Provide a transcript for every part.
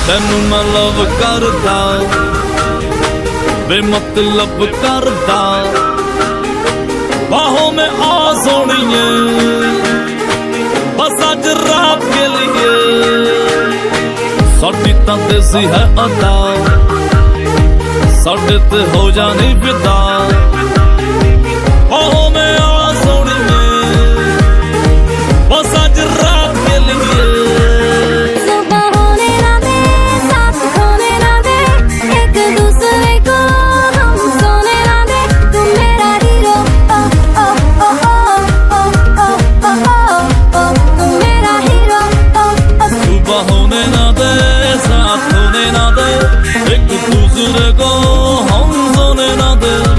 ਤੈਨੂੰ ਮੈਂ ਲਵ ਕਰਦਾ बेमतलब करदा बाहों में आ सोनिए बस अज रात के लिए साडी तां देसी है अदा साडे ते हो जानी फिदा बाहों में आ सोनिए बस अज रात के लिए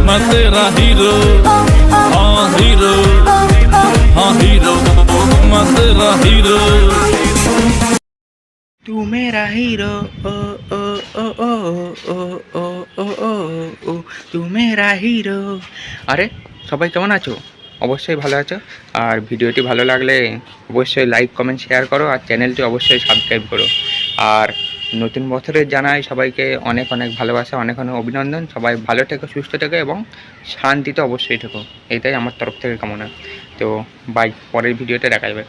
मैं तेरा हीरो हाँ हीरो हाँ हीरो मैं तेरा हीरो तू मेरा हीरो ओ ओ ओ ओ ओ ओ ओ ओ ओ तू मेरा হিরো। আরে সবাই কেমন আছো? অবশ্যই ভালো আছো। আর ভিডিওটি ভালো লাগলে অবশ্যই লাইক কমেন্ট শেয়ার করো আর চ্যানেলটি অবশ্যই সাবস্ক্রাইব করো। আর নতুন বছরের জানাই সবাইকে অনেক অনেক ভালোবাসা, অনেক অনেক অভিনন্দন। সবাই ভালো থেকো, সুস্থ থেকো এবং শান্তিতে অবশ্যই থেকো, এটাই আমার তরফ থেকে কামনা। তো বাই, পরের ভিডিওতে দেখা যাবে।